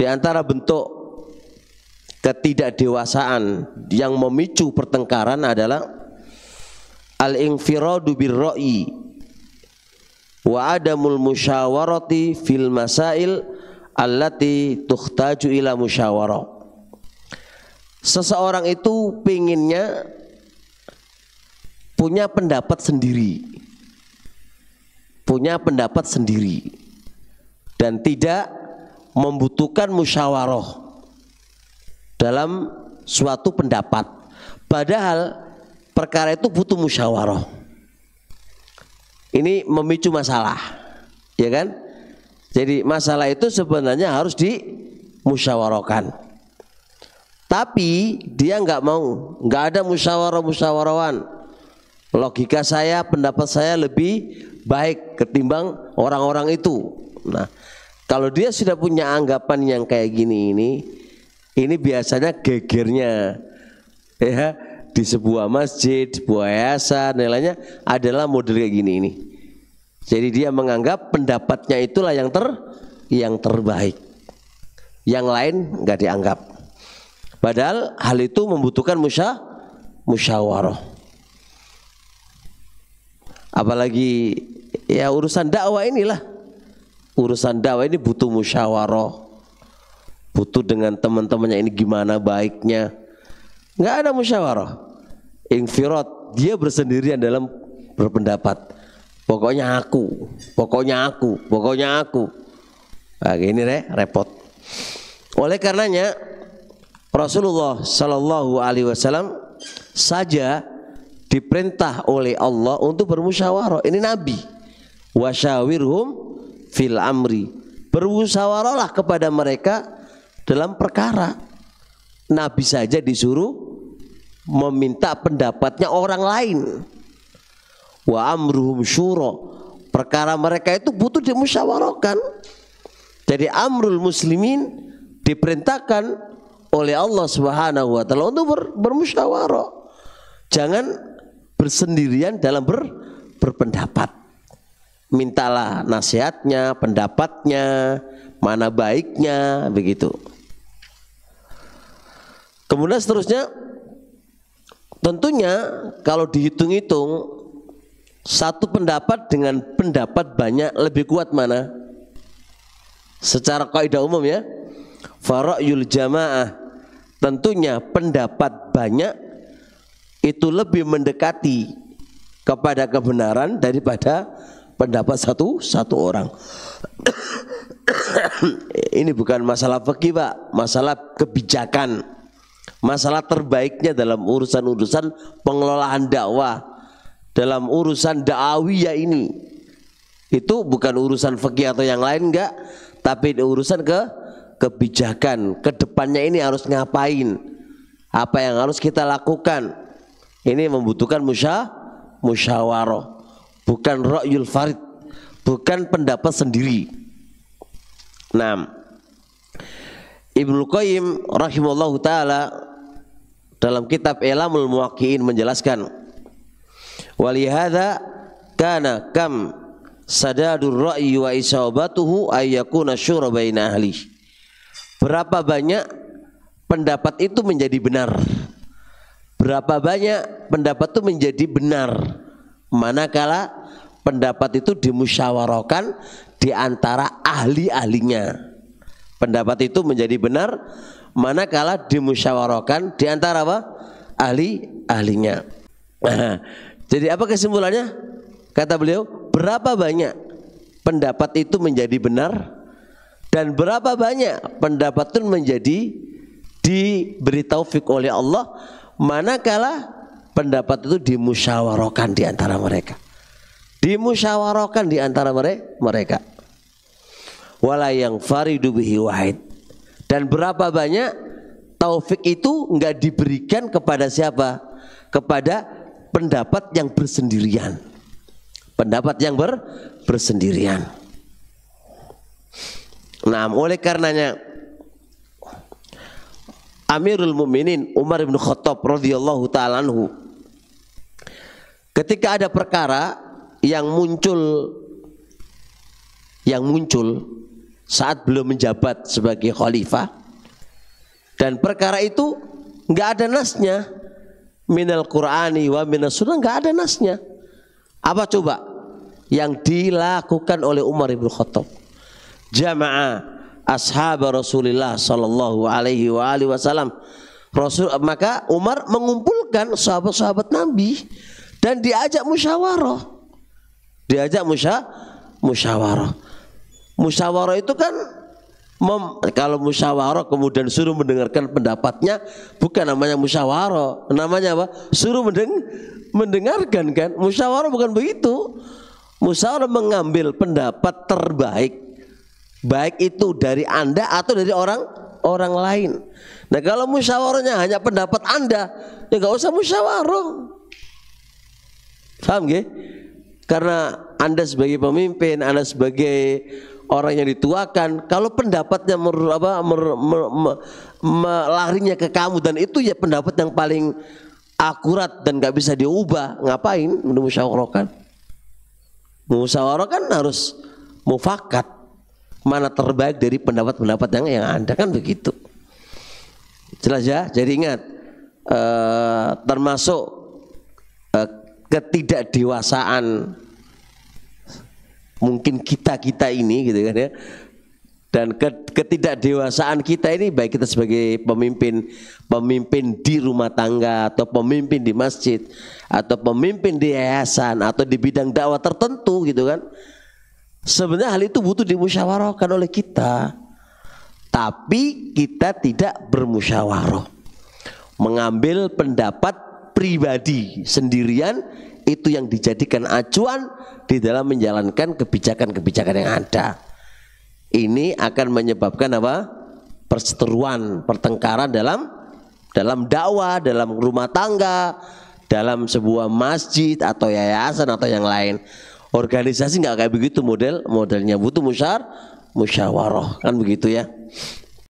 Di antara bentuk ketidakdewasaan yang memicu pertengkaran adalah al-infiradu birra'i wa adamul musyawarati fil masail allati tukhtaju ila musyawarah. Seseorang itu pinginnya punya pendapat sendiri, dan tidak membutuhkan musyawarah dalam suatu pendapat, padahal perkara itu butuh musyawarah. Ini memicu masalah, ya kan? Jadi masalah itu sebenarnya harus dimusyawarahkan, tapi dia nggak mau, nggak ada musyawarahan. Logika saya, pendapat saya lebih baik ketimbang orang-orang itu. Nah, kalau dia sudah punya anggapan yang kayak gini, ini biasanya gegernya ya di sebuah masjid, sebuah yayasan, nilainya adalah model kayak gini ini. Jadi dia menganggap pendapatnya itulah yang terbaik, yang lain nggak dianggap. Padahal hal itu membutuhkan musyawarah. Apalagi ya urusan dakwah inilah, urusan dakwah ini butuh musyawarah, butuh dengan teman-temannya ini gimana baiknya. Nggak ada musyawarah, infirad, dia bersendirian dalam berpendapat. Pokoknya aku. Nah, ini repot. Oleh karenanya Rasulullah Shallallahu Alaihi Wasallam saja diperintah oleh Allah untuk bermusyawarah. Ini Nabi. Wasyawirhum fil amri. Bermusyawarahlah kepada mereka dalam perkara. Nabi saja disuruh meminta pendapatnya orang lain. Wa amruhum syura, perkara mereka itu butuh dimusyawarahkan. Jadi amrul muslimin diperintahkan oleh Allah Subhanahu wa taala untuk bermusyawarah. Jangan bersendirian dalam berpendapat. Mintalah nasihatnya, pendapatnya, mana baiknya, begitu. Kemudian seterusnya, tentunya kalau dihitung-hitung, satu pendapat dengan pendapat banyak lebih kuat mana? Secara kaidah umum ya, fara'yul jamaah, tentunya pendapat banyak itu lebih mendekati kepada kebenaran daripada pendapat satu orang. Ini bukan masalah fikih Pak, masalah kebijakan, masalah terbaiknya dalam urusan-urusan pengelolaan dakwah. Dalam urusan da'awiyah ini, itu bukan urusan fikih atau yang lain, enggak, tapi urusan kebijakan. Kedepannya ini harus ngapain, apa yang harus kita lakukan. Ini membutuhkan musyawarah, bukan ra'yul farid, bukan pendapat sendiri. Nah, Ibnu Qayyim rahimahullahu ta'ala dalam kitab Ilamul Muwaqqi'in menjelaskan, walihada kana kam sadadur ra'yi wa isabatuhu ayyakuna syura baina ahli. Berapa banyak pendapat itu menjadi benar, berapa banyak pendapat itu menjadi benar manakala pendapat itu dimusyawarahkan di antara ahli-ahlinya. Pendapat itu menjadi benar manakala dimusyawarahkan di antara apa? Ahli-ahlinya. Jadi apa kesimpulannya? Kata beliau, berapa banyak pendapat itu menjadi benar dan berapa banyak pendapat itu menjadi diberi taufik oleh Allah manakala pendapat itu dimusyawarahkan di antara mereka. Dimusyawarahkan di antara mereka. Wala yang faridu bihi wahid. Dan berapa banyak taufik itu enggak diberikan kepada siapa? Kepada pendapat yang bersendirian. Pendapat yang bersendirian. Nah, oleh karenanya Amirul Mukminin Umar bin Khattab radhiyallahu ta'ala anhu, ketika ada perkara yang muncul saat belum menjabat sebagai khalifah, dan perkara itu nggak ada nasnya minal Qur'ani wa minas sunnah, nggak ada nasnya. Apa coba yang dilakukan oleh Umar bin Khattab? Jama'a ashab Rasulullah sallallahu alaihi wasallam. Maka Umar mengumpulkan sahabat-sahabat Nabi dan diajak musyawarah. Musyawarah. Musyawarah itu kan kalau musyawarah kemudian suruh mendengarkan pendapatnya, bukan namanya musyawarah. Namanya apa? Suruh mendengarkan kan? Musyawarah bukan begitu. Musyawarah mengambil pendapat terbaik, baik itu dari Anda atau dari orang lain. Nah, kalau musyawarahnya hanya pendapat Anda, ya nggak usah musyawarah. Paham nggih? Karena Anda sebagai pemimpin, Anda sebagai orang yang dituakan, kalau pendapatnya larinya ke kamu dan itu ya pendapat yang paling akurat dan nggak bisa diubah, ngapain musyawarahkan? Musyawarah kan harus mufakat, mana terbaik dari pendapat-pendapat yang ada, kan begitu. Jelas ya. Jadi ingat, termasuk ketidakdewasaan mungkin kita ini gitu kan ya, dan ketidakdewasaan kita ini, baik kita sebagai pemimpin di rumah tangga atau pemimpin di masjid atau pemimpin di yayasan atau di bidang dakwah tertentu gitu kan, sebenarnya hal itu butuh dimusyawarahkan oleh kita, tapi kita tidak bermusyawarah, mengambil pendapat pribadi sendirian, itu yang dijadikan acuan di dalam menjalankan kebijakan-kebijakan yang ada. Ini akan menyebabkan apa? Perseteruan, pertengkaran dalam dakwah, dalam rumah tangga, dalam sebuah masjid atau yayasan atau yang lain. Organisasi nggak kayak begitu modelnya, butuh musyawarah, kan begitu ya.